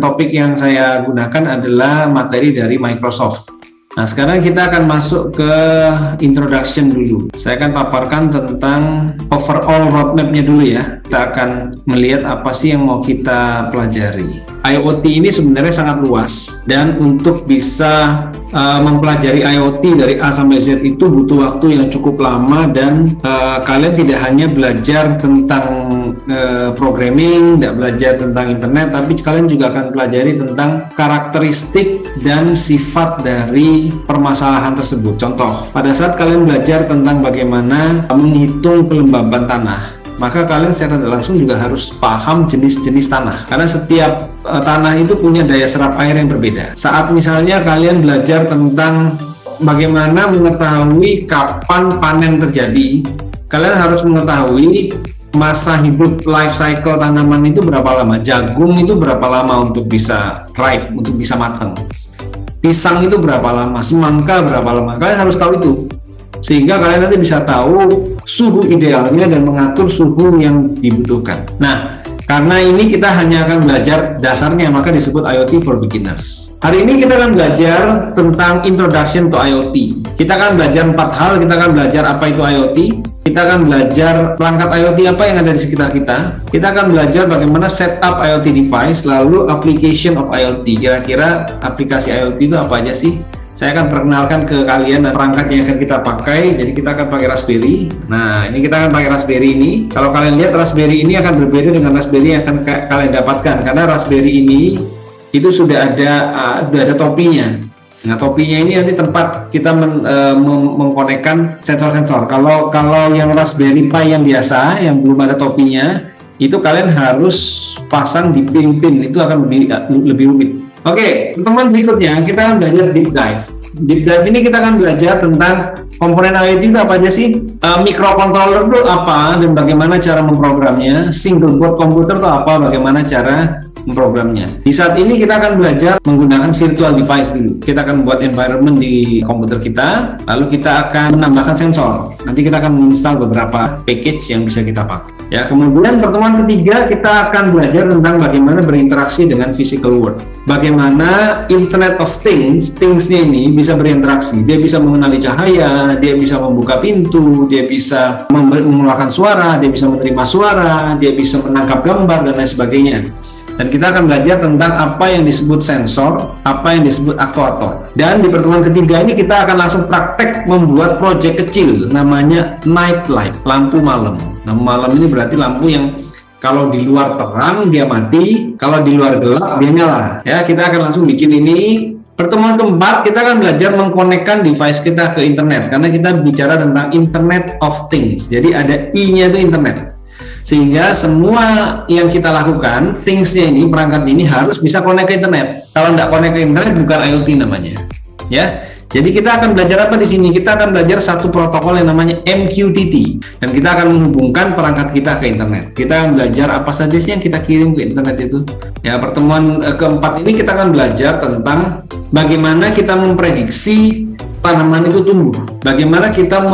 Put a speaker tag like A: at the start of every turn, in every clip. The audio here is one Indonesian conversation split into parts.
A: topik yang saya gunakan adalah materi dari Microsoft. Nah, sekarang kita akan masuk ke introduction dulu. Saya akan paparkan tentang overall roadmap-nya dulu ya. Kita akan melihat apa sih yang mau kita pelajari. IoT ini sebenarnya sangat luas, dan untuk bisa mempelajari IoT dari A sampai Z itu butuh waktu yang cukup lama, dan kalian tidak hanya belajar tentang programming, tidak belajar tentang internet, tapi kalian juga akan pelajari tentang karakteristik dan sifat dari permasalahan tersebut. Contoh, pada saat kalian belajar tentang bagaimana menghitung kelembaban tanah, maka kalian secara langsung juga harus paham jenis-jenis tanah, karena setiap tanah itu punya daya serap air yang berbeda. Saat misalnya kalian belajar tentang bagaimana mengetahui kapan panen terjadi, kalian harus mengetahui masa hidup life cycle tanaman itu berapa lama. Jagung itu berapa lama untuk bisa ripe, untuk bisa matang. Pisang itu berapa lama, semangka berapa lama. Kalian harus tahu itu, sehingga kalian nanti bisa tahu suhu idealnya dan mengatur suhu yang dibutuhkan. Nah, karena ini kita hanya akan belajar dasarnya, maka disebut IoT for beginners. Hari ini kita akan belajar tentang introduction to IoT. Kita akan belajar 4 hal. Kita akan belajar apa itu IoT. Kita akan belajar perangkat IoT apa yang ada di sekitar kita. Kita akan belajar bagaimana setup IoT device, lalu application of IoT. Kira-kira aplikasi IoT itu apa aja sih? Saya akan perkenalkan ke kalian perangkat yang akan kita pakai. Jadi kita akan pakai Raspberry. Nah, ini kita akan pakai Raspberry ini. Kalau kalian lihat, Raspberry ini akan berbeda dengan Raspberry yang akan kalian dapatkan, karena Raspberry ini itu sudah ada topinya. Nah, topinya ini nanti tempat kita mengkonekkan sensor-sensor. Kalau yang Raspberry Pi yang biasa, yang belum ada topinya, itu kalian harus pasang di pin-pin. Itu akan lebih rumit. Oke, teman berikutnya kita akan belajar deep dive. Deep dive ini kita akan belajar tentang komponen IoT itu apa aja sih, microcontroller itu apa dan bagaimana cara memprogramnya, single board komputer itu apa, bagaimana cara memprogramnya. Di saat ini kita akan belajar menggunakan virtual device dulu. Kita akan buat environment di komputer kita, lalu kita akan menambahkan sensor. Nanti kita akan menginstal beberapa package yang bisa kita pakai. Ya, kemudian pertemuan ketiga kita akan belajar tentang bagaimana berinteraksi dengan physical world. Bagaimana Internet of Things-nya ini bisa berinteraksi. Dia bisa mengenali cahaya, dia bisa membuka pintu, dia bisa mengeluarkan suara, dia bisa menerima suara, dia bisa menangkap gambar dan lain sebagainya. Dan kita akan belajar tentang apa yang disebut sensor, apa yang disebut aktuator. Dan di pertemuan ketiga ini kita akan langsung praktek membuat proyek kecil namanya night light, lampu malam. Nah, malam ini berarti lampu yang kalau di luar terang dia mati, kalau di luar gelap dia nyala. Ya, kita akan langsung bikin ini. Pertemuan keempat kita akan belajar mengkonekkan device kita ke internet, karena kita bicara tentang Internet of Things. Jadi ada I-nya itu internet. Sehingga semua yang kita lakukan, things-nya ini, perangkat ini harus bisa connect ke internet. Kalau nggak connect ke internet bukan IoT namanya. Ya. Jadi kita akan belajar apa di sini? Kita akan belajar satu protokol yang namanya MQTT, dan kita akan menghubungkan perangkat kita ke internet. Kita akan belajar apa saja sih yang kita kirim ke internet itu. Ya, pertemuan keempat ini kita akan belajar tentang bagaimana kita memprediksi tanaman itu tumbuh. Bagaimana kita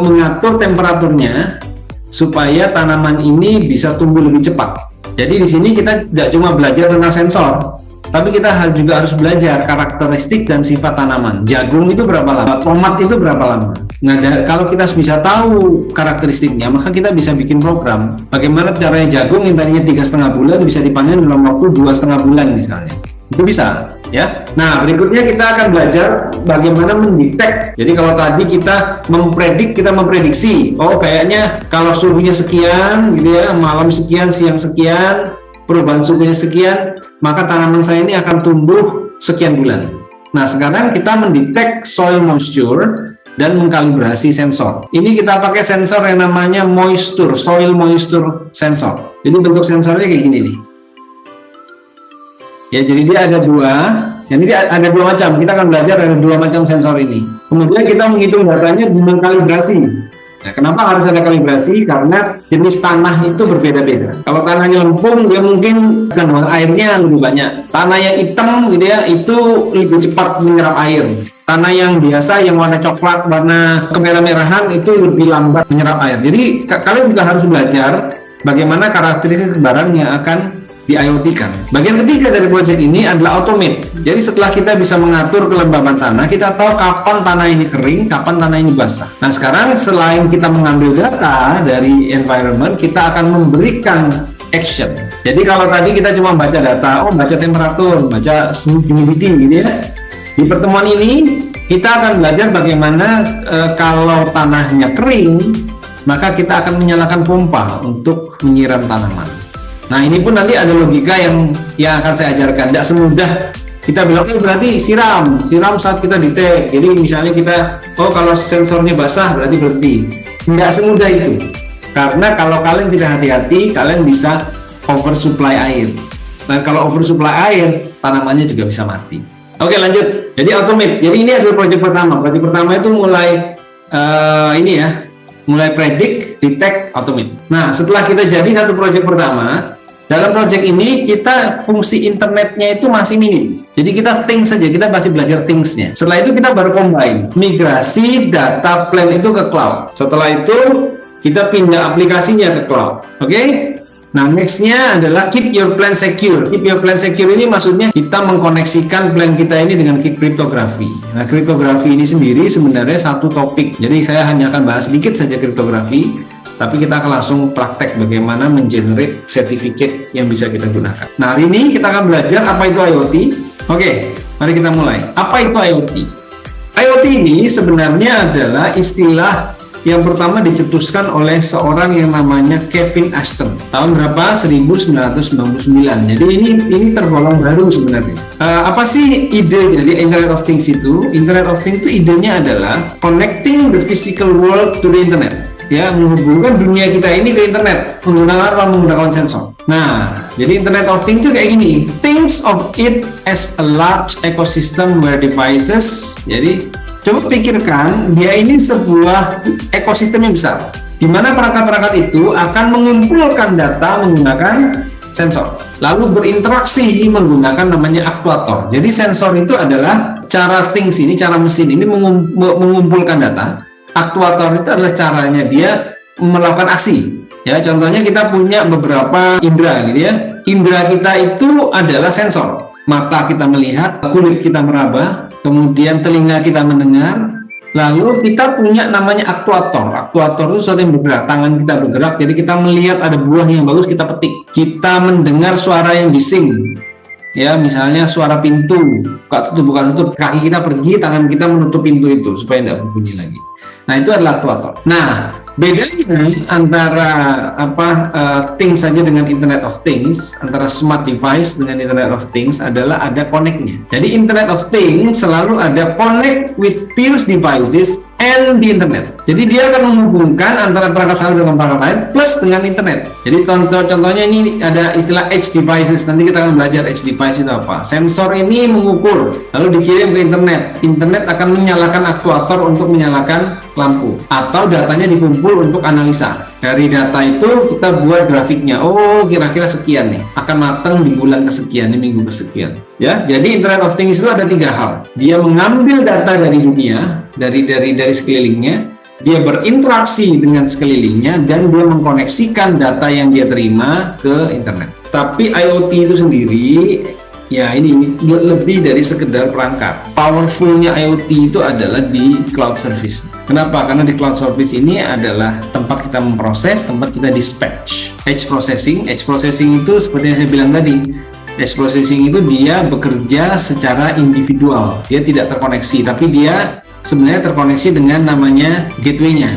A: mengatur temperaturnya supaya tanaman ini bisa tumbuh lebih cepat. Jadi di sini kita tidak cuma belajar tentang sensor, tapi kita juga harus belajar karakteristik dan sifat tanaman. Jagung itu berapa lama? Tomat itu berapa lama? Nah, kalau kita bisa tahu karakteristiknya, maka kita bisa bikin program. Bagaimana caranya jagung yang tadinya 3,5 bulan bisa dipanen dalam waktu 2,5 bulan misalnya. Itu bisa, ya. Nah, berikutnya kita akan belajar bagaimana mendetek. Jadi kalau tadi kita memprediksi, oh kayaknya kalau suhunya sekian, gitu ya, malam sekian, siang sekian, perubahan suhunya sekian, maka tanaman saya ini akan tumbuh sekian bulan. Nah, sekarang kita mendetek soil moisture dan mengkalibrasi sensor. Ini kita pakai sensor yang namanya soil moisture sensor. Jadi bentuk sensornya kayak gini nih. Ya, jadi dia ada dua. Jadi ada dua macam. Kita akan belajar ada dua macam sensor ini. Kemudian kita menghitung datanya dengan kalibrasi. Nah, kenapa harus ada kalibrasi? Karena jenis tanah itu berbeda-beda. Kalau tanahnya lempung, dia mungkin kandungan airnya lebih banyak. Tanah yang hitam, gitu ya, itu lebih cepat menyerap air. Tanah yang biasa, yang warna coklat, warna kemerah-merahan, itu lebih lambat menyerap air. Jadi kalian juga harus belajar bagaimana karakteristik barang yang akan di IoT kan. Bagian ketiga dari project ini adalah automate. Jadi setelah kita bisa mengatur kelembaban tanah, kita tahu kapan tanah ini kering, kapan tanah ini basah. Nah sekarang selain kita mengambil data dari environment, kita akan memberikan action. Jadi kalau tadi kita cuma baca data, baca temperatur, baca suhu humidity gitu ya. Di pertemuan ini kita akan belajar bagaimana kalau tanahnya kering, maka kita akan menyalakan pompa untuk menyiram tanaman. Nah ini pun nanti ada logika yang akan saya ajarkan. Tidak semudah kita bilang berarti siram saat kita detect. Jadi misalnya kita kalau sensornya basah berarti berhenti. Tidak semudah itu. Karena kalau kalian tidak hati-hati, kalian bisa oversupply air. Dan kalau oversupply air, tanamannya juga bisa mati. Oke lanjut. Jadi automate. Jadi ini adalah proyek pertama. Proyek pertama itu mulai mulai predict, detect, automate. Nah setelah kita jadi satu proyek pertama, dalam proyek ini kita fungsi internetnya itu masih minim. Jadi kita think saja, kita masih belajar things-nya. Setelah itu kita baru combine, migrasi data plan itu ke cloud. Setelah itu kita pindah aplikasinya ke cloud. Oke? Nah, next-nya adalah keep your plan secure. Keep your plan secure ini maksudnya kita mengkoneksikan plan kita ini dengan kriptografi. Nah, kriptografi ini sendiri sebenarnya satu topik. Jadi saya hanya akan bahas sedikit saja kriptografi, tapi kita akan langsung praktek bagaimana mengenerate sertifikat yang bisa kita gunakan. Nah, hari ini kita akan belajar apa itu IoT. Oke, mari kita mulai. Apa itu IoT? IoT ini sebenarnya adalah istilah yang pertama dicetuskan oleh seorang yang namanya Kevin Ashton tahun berapa? 1999. Jadi ini tergolong baru sebenarnya. Apa sih ide dari Internet of Things itu? Internet of Things itu idenya adalah connecting the physical world to the internet. Ya, menghubungkan dunia kita ini ke internet menggunakan sensor. Nah, jadi Internet of Things itu kayak gini. Think of it as a large ecosystem where devices. Jadi coba pikirkan, dia ini sebuah ekosistem yang besar, di mana perangkat-perangkat itu akan mengumpulkan data menggunakan sensor, lalu berinteraksi menggunakan namanya aktuator. Jadi sensor itu adalah cara things ini, cara mesin ini mengumpulkan data. Aktuator itu adalah caranya dia melakukan aksi. Ya, contohnya kita punya beberapa indera gitu ya. Indera kita itu adalah sensor. Mata kita melihat, kulit kita meraba, kemudian telinga kita mendengar, lalu kita punya namanya aktuator. Aktuator itu sesuatu yang bergerak, tangan kita bergerak, jadi kita melihat ada buah yang bagus, kita petik. Kita mendengar suara yang bising, ya misalnya suara pintu, buka tutup, kaki kita pergi, tangan kita menutup pintu itu supaya tidak berbunyi lagi. Nah itu adalah aktuator. Nah bedanya antara things saja dengan Internet of Things, antara smart device dengan Internet of Things adalah ada connect-nya. Jadi Internet of Things selalu ada connect with peers devices and the internet. Jadi dia akan menghubungkan antara perangkat satu dengan perangkat lain plus dengan internet. Jadi contohnya ini ada istilah edge devices. Nanti kita akan belajar edge device itu apa. Sensor ini mengukur lalu dikirim ke internet. Internet akan menyalakan aktuator untuk menyalakan lampu atau datanya dikumpul untuk analisa. Dari data itu kita buat grafiknya. Oh, kira-kira sekian nih. Akan matang di bulan kesekian, di minggu kesekian. Ya, jadi Internet of Things itu ada 3 hal. Dia mengambil data dari dunia, dari sekelilingnya, dia berinteraksi dengan sekelilingnya, dan dia mengkoneksikan data yang dia terima ke internet. Tapi IoT itu sendiri, ya ini lebih dari sekedar perangkat. Powerfulnya IoT itu adalah di cloud service. Kenapa? Karena di cloud service ini adalah tempat kita memproses, tempat kita dispatch. Edge processing itu seperti yang saya bilang tadi. Edge processing itu dia bekerja secara individual. Dia tidak terkoneksi, tapi dia sebenarnya terkoneksi dengan namanya gateway-nya.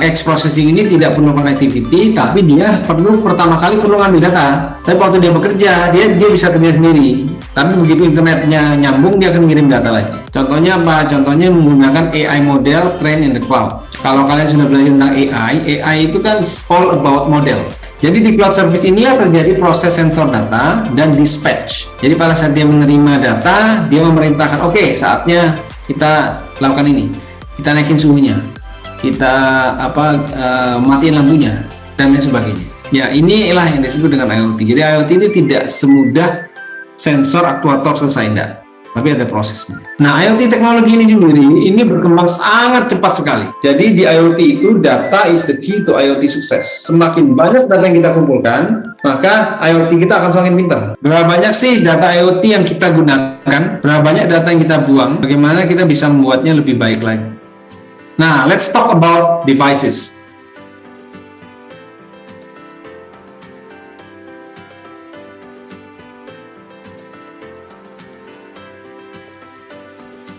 A: Edge processing ini tidak perlu connectivity, tapi dia pertama kali perlu ngambil data. Tapi waktu dia bekerja, dia bisa kerja sendiri. Tapi begitu internetnya nyambung, dia akan ngirim data lagi. Contohnya apa? Contohnya menggunakan AI model train in the cloud. Kalau kalian sudah belajar tentang AI itu kan all about model. Jadi di cloud service inilah terjadi proses sensor data dan dispatch. Jadi pada saat dia menerima data, dia memerintahkan, oke, saatnya kita lakukan ini, kita naikin suhunya, kita matiin lampunya, dan lain sebagainya. Ya, inilah yang disebut dengan IoT. Jadi IoT itu tidak semudah sensor aktuator selesai, enggak. tapi ada prosesnya. Nah, IoT teknologi ini sendiri ini berkembang sangat cepat sekali. Jadi di IoT itu data is the key to IoT sukses. Semakin banyak data yang kita kumpulkan, maka IoT kita akan semakin pintar. Berapa banyak sih data IoT yang kita gunakan? Berapa banyak data yang kita buang? Bagaimana kita bisa membuatnya lebih baik lagi? Nah, let's talk about devices.